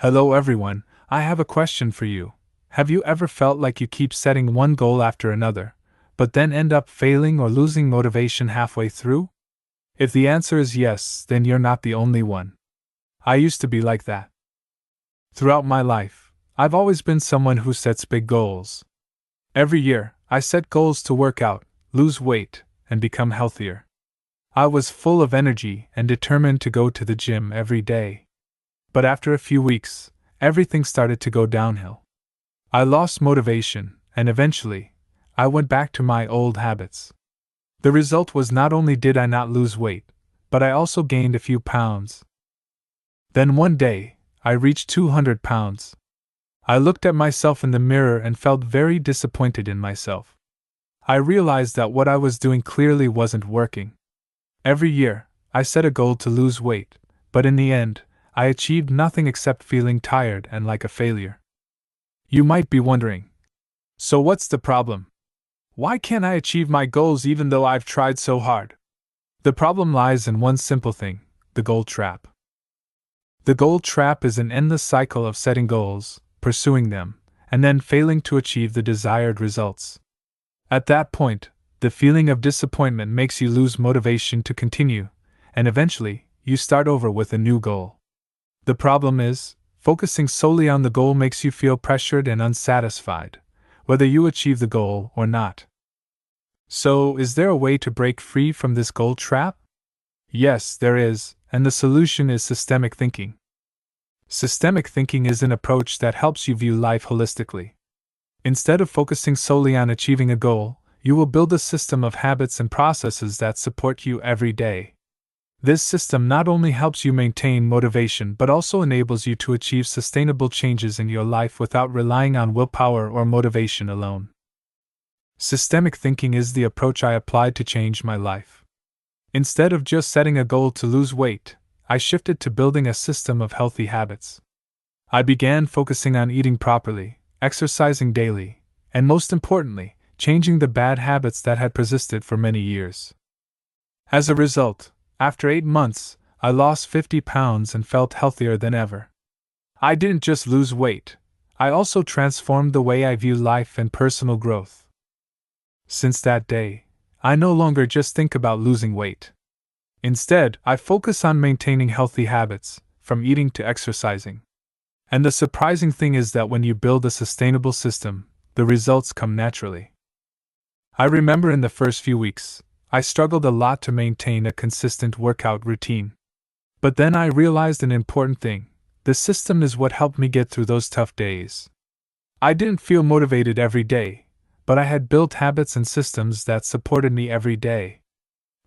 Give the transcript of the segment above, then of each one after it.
Hello everyone, I have a question for you. Have you ever felt like you keep setting one goal after another, but then end up failing or losing motivation halfway through? If the answer is yes, then you're not the only one. I used to be like that. Throughout my life, I've always been someone who sets big goals. Every year, I set goals to work out, lose weight, and become healthier. I was full of energy and determined to go to the gym every day. But after a few weeks, everything started to go downhill. I lost motivation, and eventually, I went back to my old habits. The result was not only did I not lose weight, but I also gained a few pounds. Then one day, I reached 200 pounds. I looked at myself in the mirror and felt very disappointed in myself. I realized that what I was doing clearly wasn't working. Every year, I set a goal to lose weight, but in the end, I achieved nothing except feeling tired and like a failure. You might be wondering, so what's the problem? Why can't I achieve my goals even though I've tried so hard? The problem lies in one simple thing: the goal trap. The goal trap is an endless cycle of setting goals, pursuing them, and then failing to achieve the desired results. At that point, the feeling of disappointment makes you lose motivation to continue, and eventually, you start over with a new goal. The problem is, focusing solely on the goal makes you feel pressured and unsatisfied, whether you achieve the goal or not. So, is there a way to break free from this goal trap? Yes, there is, and the solution is systemic thinking. Systemic thinking is an approach that helps you view life holistically. Instead of focusing solely on achieving a goal, you will build a system of habits and processes that support you every day. This system not only helps you maintain motivation but also enables you to achieve sustainable changes in your life without relying on willpower or motivation alone. Systemic thinking is the approach I applied to change my life. Instead of just setting a goal to lose weight, I shifted to building a system of healthy habits. I began focusing on eating properly, exercising daily, and most importantly, changing the bad habits that had persisted for many years. As a result, after 8 months, I lost 50 pounds and felt healthier than ever. I didn't just lose weight, I also transformed the way I view life and personal growth. Since that day, I no longer just think about losing weight. Instead, I focus on maintaining healthy habits, from eating to exercising. And the surprising thing is that when you build a sustainable system, the results come naturally. I remember in the first few weeks, I struggled a lot to maintain a consistent workout routine. But then I realized an important thing: the system is what helped me get through those tough days. I didn't feel motivated every day, but I had built habits and systems that supported me every day.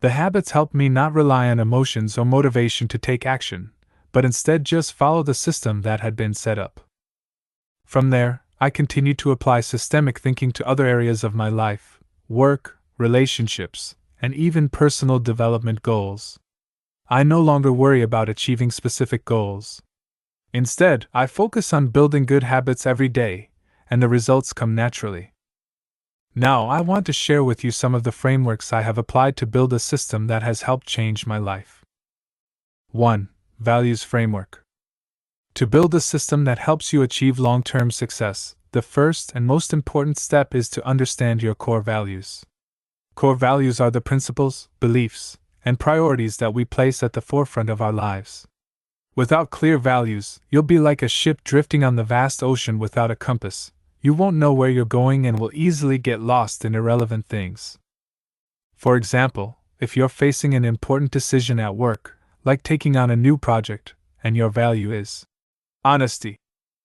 The habits helped me not rely on emotions or motivation to take action, but instead just follow the system that had been set up. From there, I continued to apply systemic thinking to other areas of my life: work, relationships, and even personal development goals. I no longer worry about achieving specific goals. Instead, I focus on building good habits every day, and the results come naturally. Now, I want to share with you some of the frameworks I have applied to build a system that has helped change my life. 1. Values Framework. To build a system that helps you achieve long-term success, the first and most important step is to understand your core values. Core values are the principles, beliefs, and priorities that we place at the forefront of our lives. Without clear values, you'll be like a ship drifting on the vast ocean without a compass. You won't know where you're going and will easily get lost in irrelevant things. For example, if you're facing an important decision at work, like taking on a new project, and your value is honesty,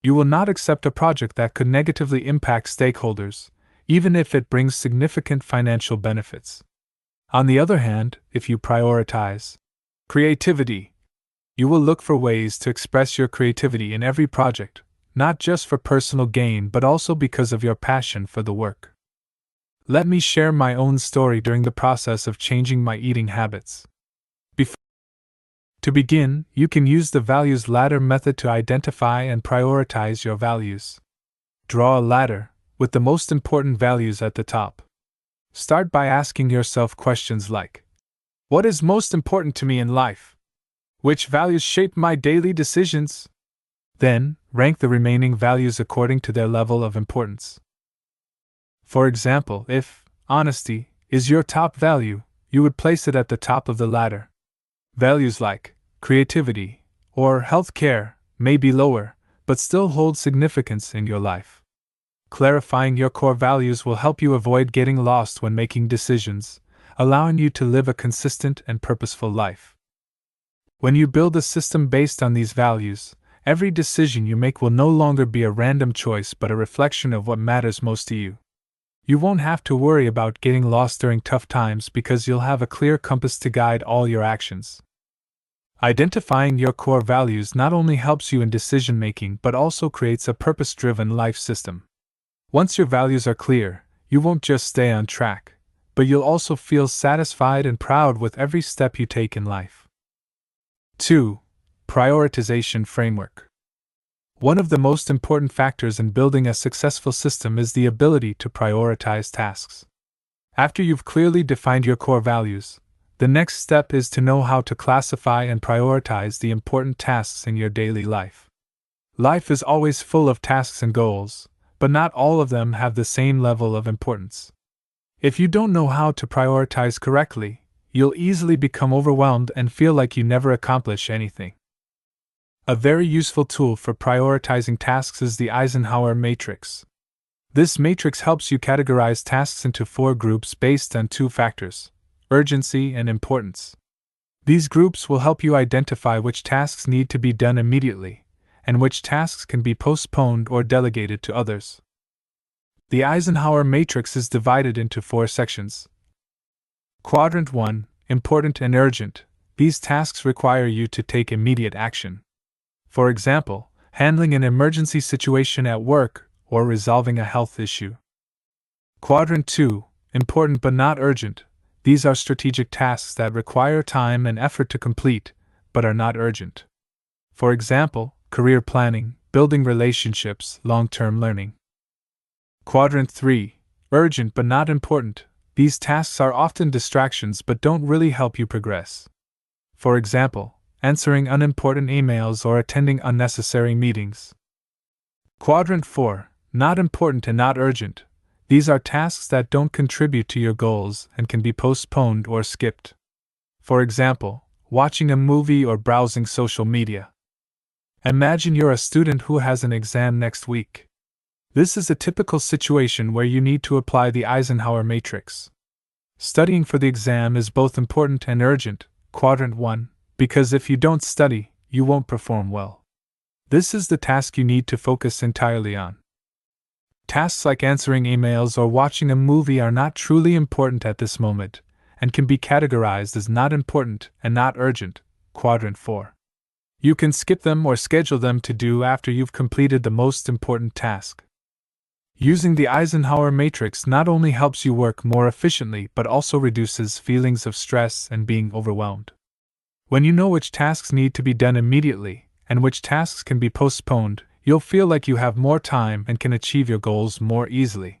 you will not accept a project that could negatively impact stakeholders, even if it brings significant financial benefits. On the other hand, if you prioritize creativity, you will look for ways to express your creativity in every project, not just for personal gain but also because of your passion for the work. Let me share my own story during the process of changing my eating habits. To begin, you can use the values ladder method to identify and prioritize your values. Draw a ladder, with the most important values at the top. Start by asking yourself questions like: what is most important to me in life? Which values shape my daily decisions? Then, rank the remaining values according to their level of importance. For example, if honesty is your top value, you would place it at the top of the ladder. Values like creativity or healthcare may be lower, but still hold significance in your life. Clarifying your core values will help you avoid getting lost when making decisions, allowing you to live a consistent and purposeful life. When you build a system based on these values, every decision you make will no longer be a random choice but a reflection of what matters most to you. You won't have to worry about getting lost during tough times because you'll have a clear compass to guide all your actions. Identifying your core values not only helps you in decision-making but also creates a purpose-driven life system. Once your values are clear, you won't just stay on track, but you'll also feel satisfied and proud with every step you take in life. 2. Prioritization framework. One of the most important factors in building a successful system is the ability to prioritize tasks. After you've clearly defined your core values, the next step is to know how to classify and prioritize the important tasks in your daily life. Life is always full of tasks and goals, but not all of them have the same level of importance. If you don't know how to prioritize correctly, you'll easily become overwhelmed and feel like you never accomplish anything. A very useful tool for prioritizing tasks is the Eisenhower Matrix. This matrix helps you categorize tasks into 4 groups based on 2 factors: urgency and importance. These groups will help you identify which tasks need to be done immediately, and which tasks can be postponed or delegated to others. The Eisenhower Matrix is divided into 4 sections. Quadrant 1, important and urgent. These tasks require you to take immediate action. For example, handling an emergency situation at work or resolving a health issue. Quadrant 2, important but not urgent. These are strategic tasks that require time and effort to complete, but are not urgent. For example, career planning, building relationships, long-term learning. Quadrant 3, urgent but not important. These tasks are often distractions but don't really help you progress. For example, answering unimportant emails or attending unnecessary meetings. Quadrant 4, not important and not urgent. These are tasks that don't contribute to your goals and can be postponed or skipped. For example, watching a movie or browsing social media. Imagine you're a student who has an exam next week. This is a typical situation where you need to apply the Eisenhower Matrix. Studying for the exam is both important and urgent, Quadrant 1, because if you don't study, you won't perform well. This is the task you need to focus entirely on. Tasks like answering emails or watching a movie are not truly important at this moment, and can be categorized as not important and not urgent, Quadrant 4. You can skip them or schedule them to do after you've completed the most important task. Using the Eisenhower Matrix not only helps you work more efficiently but also reduces feelings of stress and being overwhelmed. When you know which tasks need to be done immediately and which tasks can be postponed, you'll feel like you have more time and can achieve your goals more easily.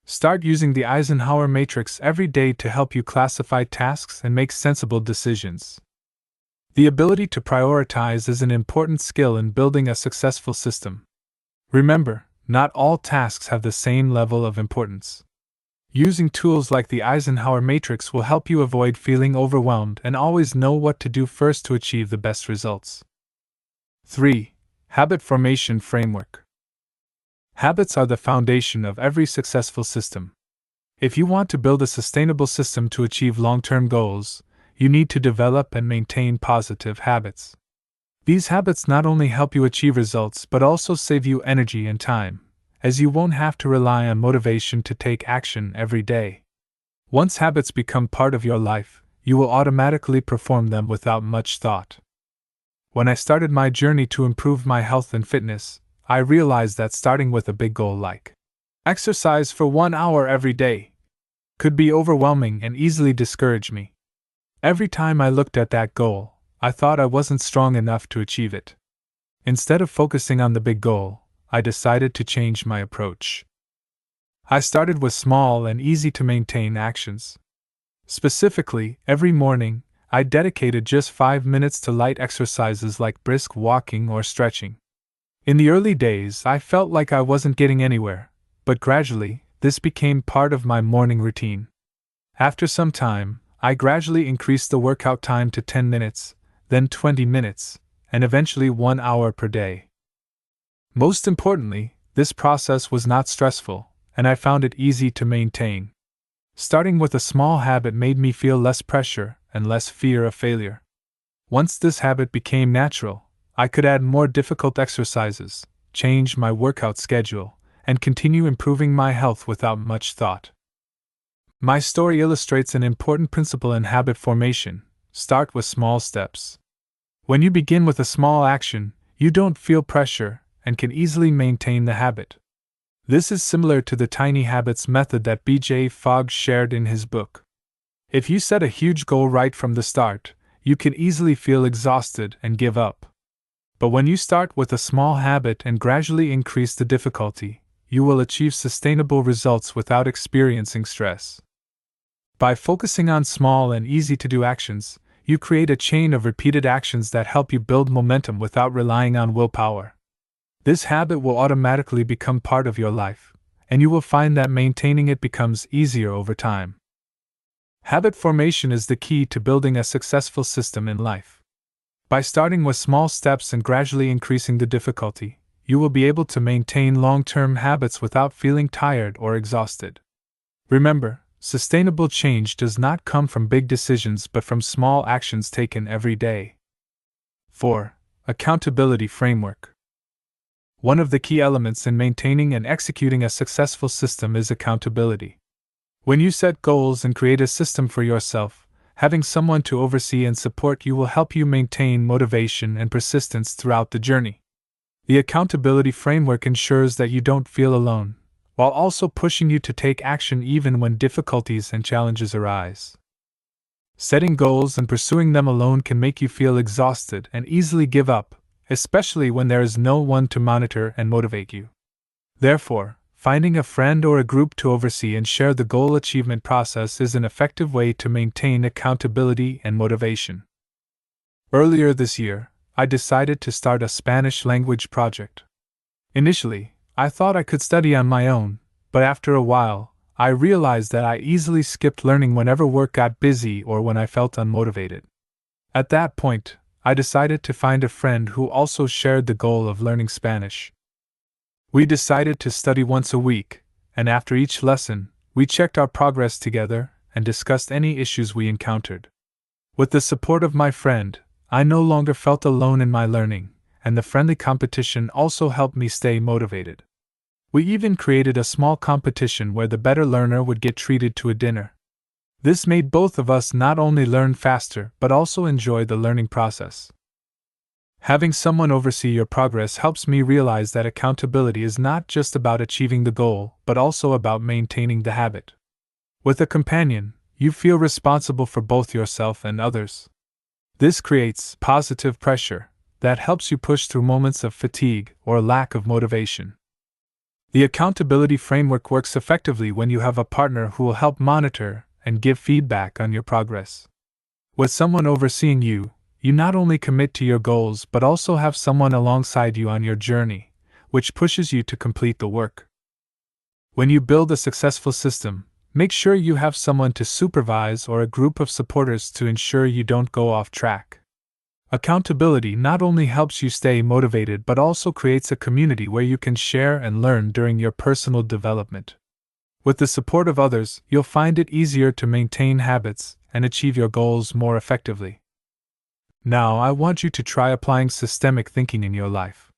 Start using the Eisenhower Matrix every day to help you classify tasks and make sensible decisions. The ability to prioritize is an important skill in building a successful system. Remember, not all tasks have the same level of importance. Using tools like the Eisenhower Matrix will help you avoid feeling overwhelmed and always know what to do first to achieve the best results. 3. Habit Formation Framework. Habits are the foundation of every successful system. If you want to build a sustainable system to achieve long-term goals, you need to develop and maintain positive habits. These habits not only help you achieve results but also save you energy and time, as you won't have to rely on motivation to take action every day. Once habits become part of your life, you will automatically perform them without much thought. When I started my journey to improve my health and fitness, I realized that starting with a big goal like exercise for 1 hour every day could be overwhelming and easily discourage me. Every time I looked at that goal, I thought I wasn't strong enough to achieve it. Instead of focusing on the big goal, I decided to change my approach. I started with small and easy to maintain actions. Specifically, every morning, I dedicated just 5 minutes to light exercises like brisk walking or stretching. In the early days, I felt like I wasn't getting anywhere, but gradually, this became part of my morning routine. After some time, I gradually increased the workout time to 10 minutes, then 20 minutes, and eventually 1 hour per day. Most importantly, this process was not stressful, and I found it easy to maintain. Starting with a small habit made me feel less pressure and less fear of failure. Once this habit became natural, I could add more difficult exercises, change my workout schedule, and continue improving my health without much thought. My story illustrates an important principle in habit formation: start with small steps. When you begin with a small action, you don't feel pressure and can easily maintain the habit. This is similar to the tiny habits method that B.J. Fogg shared in his book. If you set a huge goal right from the start, you can easily feel exhausted and give up. But when you start with a small habit and gradually increase the difficulty, you will achieve sustainable results without experiencing stress. By focusing on small and easy-to-do actions, you create a chain of repeated actions that help you build momentum without relying on willpower. This habit will automatically become part of your life, and you will find that maintaining it becomes easier over time. Habit formation is the key to building a successful system in life. By starting with small steps and gradually increasing the difficulty, you will be able to maintain long-term habits without feeling tired or exhausted. Remember, sustainable change does not come from big decisions but from small actions taken every day. 4. Accountability framework. One of the key elements in maintaining and executing a successful system is accountability. When you set goals and create a system for yourself, having someone to oversee and support you will help you maintain motivation and persistence throughout the journey. The accountability framework ensures that you don't feel alone, while also pushing you to take action even when difficulties and challenges arise. Setting goals and pursuing them alone can make you feel exhausted and easily give up, especially when there is no one to monitor and motivate you. Therefore, finding a friend or a group to oversee and share the goal achievement process is an effective way to maintain accountability and motivation. Earlier this year, I decided to start a Spanish language project. Initially, I thought I could study on my own, but after a while, I realized that I easily skipped learning whenever work got busy or when I felt unmotivated. At that point, I decided to find a friend who also shared the goal of learning Spanish. We decided to study once a week, and after each lesson, we checked our progress together and discussed any issues we encountered. With the support of my friend, I no longer felt alone in my learning, and the friendly competition also helped me stay motivated. We even created a small competition where the better learner would get treated to a dinner. This made both of us not only learn faster but also enjoy the learning process. Having someone oversee your progress helps me realize that accountability is not just about achieving the goal but also about maintaining the habit. With a companion, you feel responsible for both yourself and others. This creates positive pressure that helps you push through moments of fatigue or lack of motivation. The accountability framework works effectively when you have a partner who will help monitor and give feedback on your progress. With someone overseeing you, you not only commit to your goals but also have someone alongside you on your journey, which pushes you to complete the work. When you build a successful system, make sure you have someone to supervise or a group of supporters to ensure you don't go off track. Accountability not only helps you stay motivated but also creates a community where you can share and learn during your personal development. With the support of others, you'll find it easier to maintain habits and achieve your goals more effectively. Now, I want you to try applying systemic thinking in your life.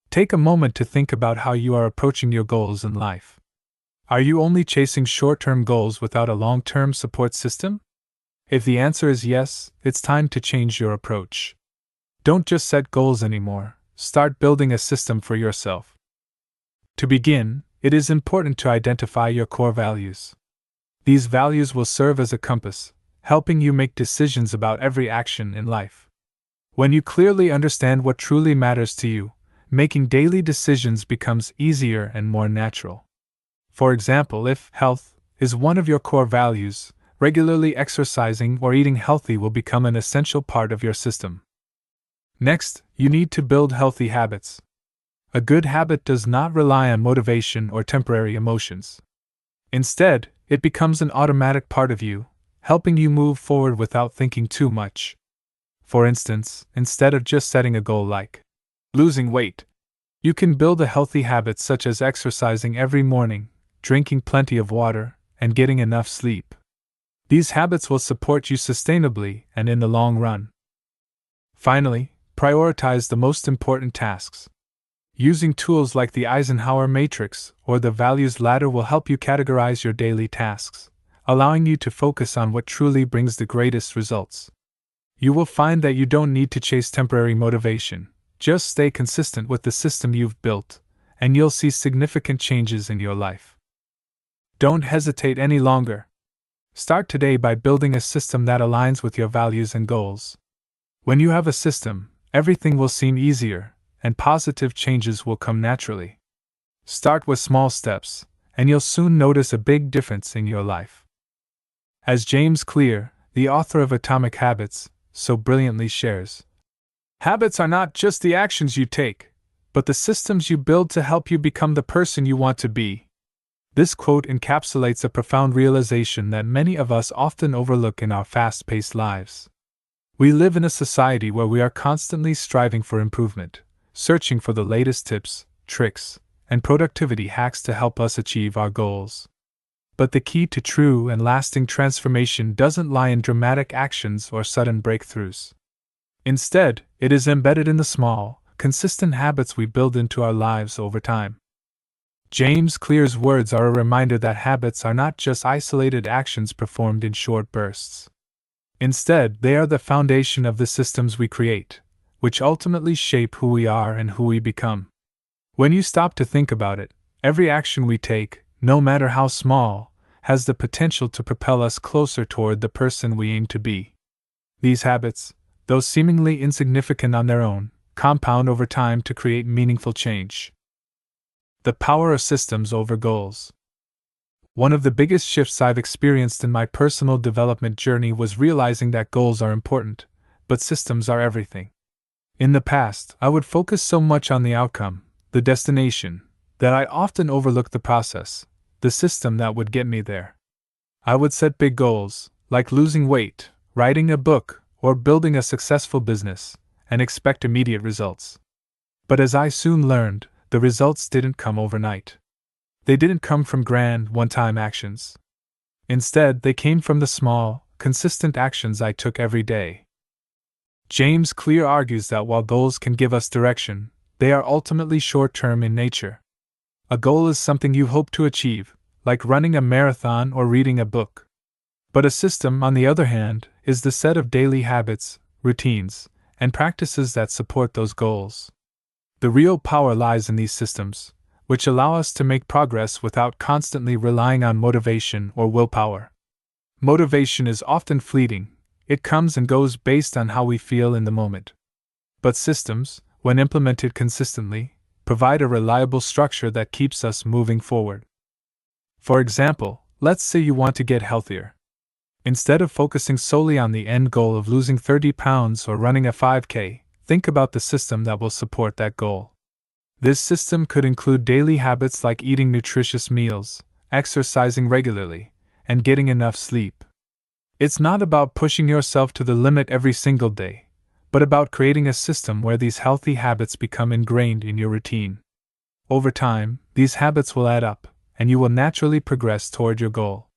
Take a moment to think about how you are approaching your goals in life. Are you only chasing short-term goals without a long-term support system? If the answer is yes, it's time to change your approach. Don't just set goals anymore, start building a system for yourself. To begin, it is important to identify your core values. These values will serve as a compass, helping you make decisions about every action in life. When you clearly understand what truly matters to you, making daily decisions becomes easier and more natural. For example, if health is one of your core values, regularly exercising or eating healthy will become an essential part of your system. Next, you need to build healthy habits. A good habit does not rely on motivation or temporary emotions. Instead, it becomes an automatic part of you, helping you move forward without thinking too much. For instance, instead of just setting a goal like losing weight, you can build a healthy habit such as exercising every morning, drinking plenty of water, and getting enough sleep. These habits will support you sustainably and in the long run. Finally, prioritize the most important tasks. Using tools like the Eisenhower Matrix or the Values Ladder will help you categorize your daily tasks, allowing you to focus on what truly brings the greatest results. You will find that you don't need to chase temporary motivation. Just stay consistent with the system you've built, and you'll see significant changes in your life. Don't hesitate any longer. Start today by building a system that aligns with your values and goals. When you have a system, everything will seem easier, and positive changes will come naturally. Start with small steps, and you'll soon notice a big difference in your life. As James Clear, the author of Atomic Habits, so brilliantly shares, habits are not just the actions you take, but the systems you build to help you become the person you want to be. This quote encapsulates a profound realization that many of us often overlook in our fast-paced lives. We live in a society where we are constantly striving for improvement, searching for the latest tips, tricks, and productivity hacks to help us achieve our goals. But the key to true and lasting transformation doesn't lie in dramatic actions or sudden breakthroughs. Instead, it is embedded in the small, consistent habits we build into our lives over time. James Clear's words are a reminder that habits are not just isolated actions performed in short bursts. Instead, they are the foundation of the systems we create, which ultimately shape who we are and who we become. When you stop to think about it, every action we take, no matter how small, has the potential to propel us closer toward the person we aim to be. These habits, though seemingly insignificant on their own, compound over time to create meaningful change. The power of systems over goals. One of the biggest shifts I've experienced in my personal development journey was realizing that goals are important, but systems are everything. In the past, I would focus so much on the outcome, the destination, that I often overlooked the process, the system that would get me there. I would set big goals, like losing weight, writing a book, or building a successful business, and expect immediate results. But as I soon learned, the results didn't come overnight. They didn't come from grand, one-time actions. Instead, they came from the small, consistent actions I took every day. James Clear argues that while goals can give us direction, they are ultimately short-term in nature. A goal is something you hope to achieve, like running a marathon or reading a book. But a system, on the other hand, is the set of daily habits, routines, and practices that support those goals. The real power lies in these systems, which allow us to make progress without constantly relying on motivation or willpower. Motivation is often fleeting, it comes and goes based on how we feel in the moment. But systems, when implemented consistently, provide a reliable structure that keeps us moving forward. For example, let's say you want to get healthier. Instead of focusing solely on the end goal of losing 30 pounds or running a 5K, think about the system that will support that goal. This system could include daily habits like eating nutritious meals, exercising regularly, and getting enough sleep. It's not about pushing yourself to the limit every single day, but about creating a system where these healthy habits become ingrained in your routine. Over time, these habits will add up, and you will naturally progress toward your goal.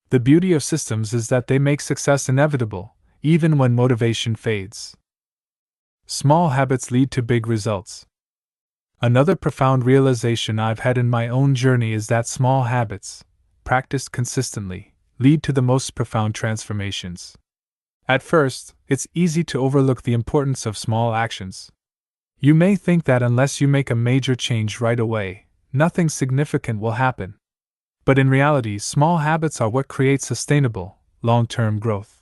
The beauty of systems is that they make success inevitable, even when motivation fades. Small habits lead to big results. Another profound realization I've had in my own journey is that small habits, practiced consistently, lead to the most profound transformations. At first, it's easy to overlook the importance of small actions. You may think that unless you make a major change right away, nothing significant will happen. But in reality, small habits are what create sustainable, long-term growth.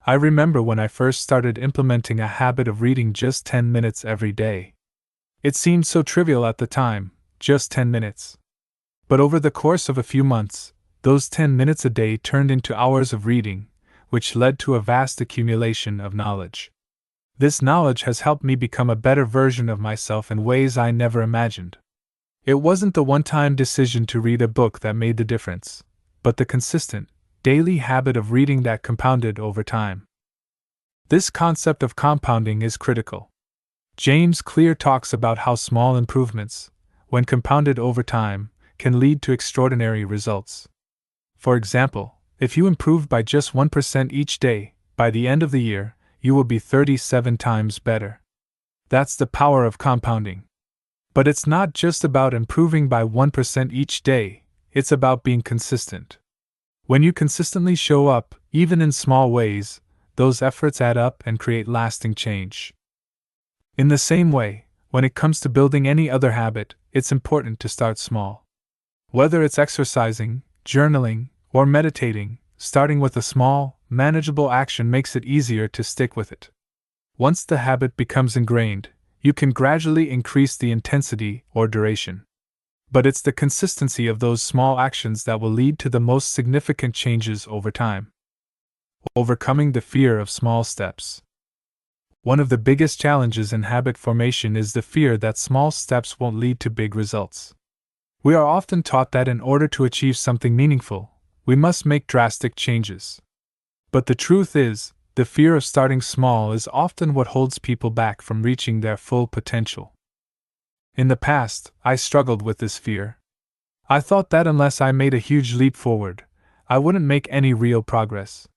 I remember when I first started implementing a habit of reading just 10 minutes every day. It seemed so trivial at the time, just 10 minutes. But over the course of a few months, those 10 minutes a day turned into hours of reading, which led to a vast accumulation of knowledge. This knowledge has helped me become a better version of myself in ways I never imagined. It wasn't the one-time decision to read a book that made the difference, but the consistent, daily habit of reading that compounded over time. This concept of compounding is critical. James Clear talks about how small improvements, when compounded over time, can lead to extraordinary results. For example, if you improve by just 1% each day, by the end of the year, you will be 37 times better. That's the power of compounding. But it's not just about improving by 1% each day, it's about being consistent. When you consistently show up, even in small ways, those efforts add up and create lasting change. In the same way, when it comes to building any other habit, it's important to start small. Whether it's exercising, journaling, or meditating, starting with a small, manageable action makes it easier to stick with it. Once the habit becomes ingrained, you can gradually increase the intensity or duration. But it's the consistency of those small actions that will lead to the most significant changes over time. Overcoming the fear of small steps. One of the biggest challenges in habit formation is the fear that small steps won't lead to big results. We are often taught that in order to achieve something meaningful, we must make drastic changes. But the truth is, the fear of starting small is often what holds people back from reaching their full potential. In the past, I struggled with this fear. I thought that unless I made a huge leap forward, I wouldn't make any real progress.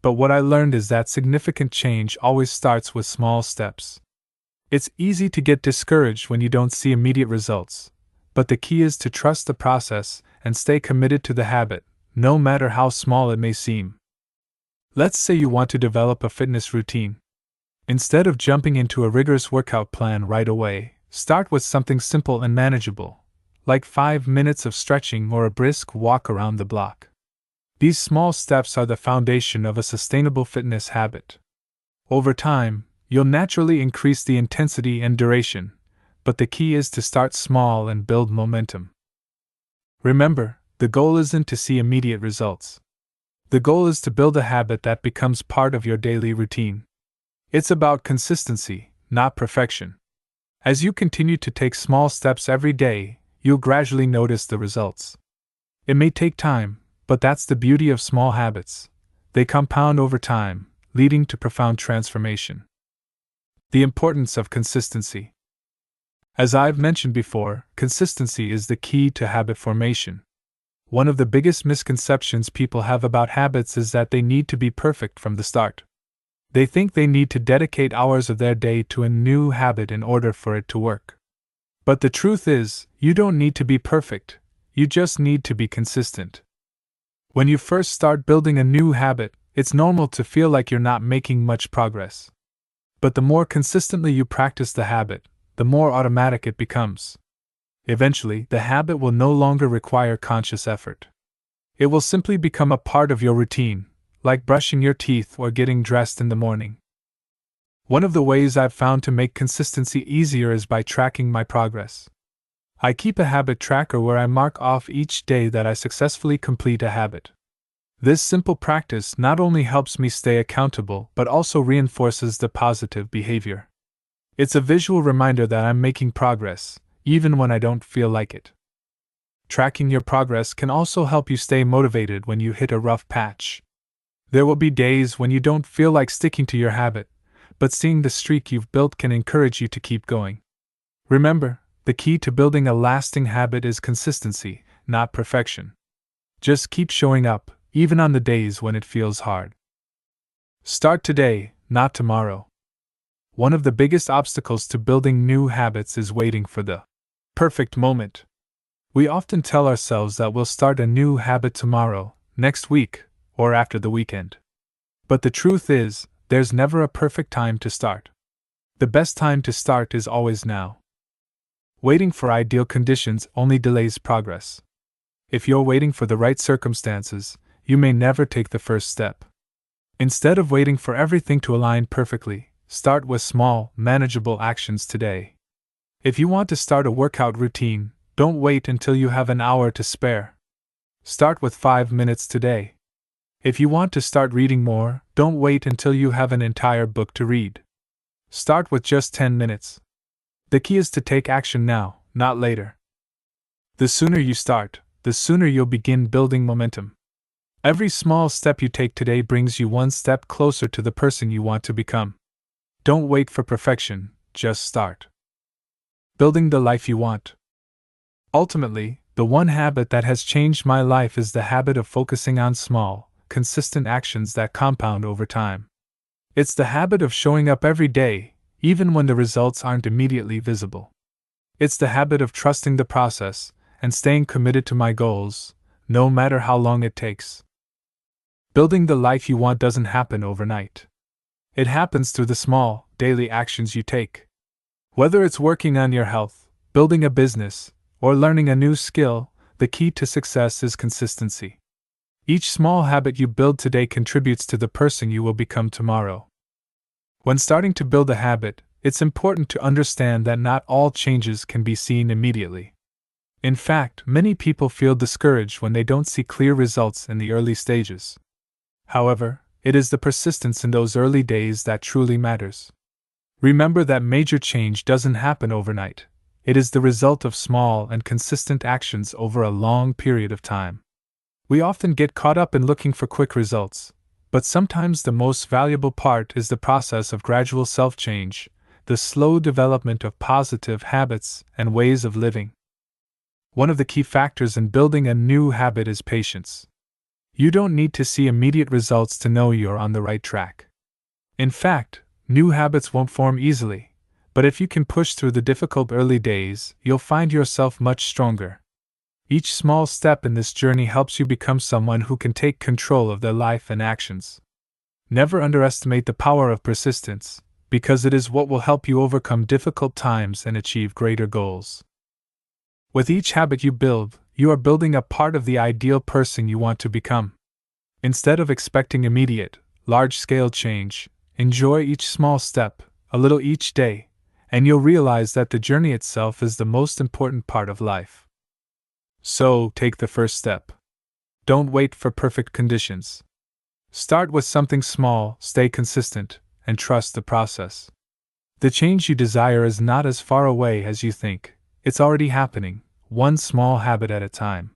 But what I learned is that significant change always starts with small steps. It's easy to get discouraged when you don't see immediate results, but the key is to trust the process and stay committed to the habit, no matter how small it may seem. Let's say you want to develop a fitness routine. Instead of jumping into a rigorous workout plan right away, start with something simple and manageable, like 5 minutes of stretching or a brisk walk around the block. These small steps are the foundation of a sustainable fitness habit. Over time, you'll naturally increase the intensity and duration, but the key is to start small and build momentum. Remember, the goal isn't to see immediate results. The goal is to build a habit that becomes part of your daily routine. It's about consistency, not perfection. As you continue to take small steps every day, you'll gradually notice the results. It may take time, but that's the beauty of small habits. They compound over time, leading to profound transformation. The importance of consistency. As I've mentioned before, consistency is the key to habit formation. One of the biggest misconceptions people have about habits is that they need to be perfect from the start. They think they need to dedicate hours of their day to a new habit in order for it to work. But the truth is, you don't need to be perfect, you just need to be consistent. When you first start building a new habit, it's normal to feel like you're not making much progress. But the more consistently you practice the habit, the more automatic it becomes. Eventually, the habit will no longer require conscious effort. It will simply become a part of your routine, like brushing your teeth or getting dressed in the morning. One of the ways I've found to make consistency easier is by tracking my progress. I keep a habit tracker where I mark off each day that I successfully complete a habit. This simple practice not only helps me stay accountable but also reinforces the positive behavior. It's a visual reminder that I'm making progress, even when I don't feel like it. Tracking your progress can also help you stay motivated when you hit a rough patch. There will be days when you don't feel like sticking to your habit, but seeing the streak you've built can encourage you to keep going. Remember, the key to building a lasting habit is consistency, not perfection. Just keep showing up, even on the days when it feels hard. Start today, not tomorrow. One of the biggest obstacles to building new habits is waiting for the perfect moment. We often tell ourselves that we'll start a new habit tomorrow, next week, or after the weekend. But the truth is, there's never a perfect time to start. The best time to start is always now. Waiting for ideal conditions only delays progress. If you're waiting for the right circumstances, you may never take the first step. Instead of waiting for everything to align perfectly, start with small, manageable actions today. If you want to start a workout routine, don't wait until you have an hour to spare. Start with 5 minutes today. If you want to start reading more, don't wait until you have an entire book to read. Start with just 10 minutes. The key is to take action now, not later. The sooner you start, the sooner you'll begin building momentum. Every small step you take today brings you one step closer to the person you want to become. Don't wait for perfection, just start. Building the life you want. Ultimately, the one habit that has changed my life is the habit of focusing on small, consistent actions that compound over time. It's the habit of showing up every day, even when the results aren't immediately visible. It's the habit of trusting the process and staying committed to my goals, no matter how long it takes. Building the life you want doesn't happen overnight. It happens through the small, daily actions you take. Whether it's working on your health, building a business, or learning a new skill, the key to success is consistency. Each small habit you build today contributes to the person you will become tomorrow. When starting to build a habit, it's important to understand that not all changes can be seen immediately. In fact, many people feel discouraged when they don't see clear results in the early stages. However, it is the persistence in those early days that truly matters. Remember that major change doesn't happen overnight. It is the result of small and consistent actions over a long period of time. We often get caught up in looking for quick results, but sometimes the most valuable part is the process of gradual self-change, the slow development of positive habits and ways of living. One of the key factors in building a new habit is patience. You don't need to see immediate results to know you're on the right track. In fact, new habits won't form easily, but if you can push through the difficult early days, you'll find yourself much stronger. Each small step in this journey helps you become someone who can take control of their life and actions. Never underestimate the power of persistence, because it is what will help you overcome difficult times and achieve greater goals. With each habit you build, you are building a part of the ideal person you want to become. Instead of expecting immediate, large-scale change, enjoy each small step, a little each day, and you'll realize that the journey itself is the most important part of life. So, take the first step. Don't wait for perfect conditions. Start with something small, stay consistent, and trust the process. The change you desire is not as far away as you think. It's already happening, one small habit at a time.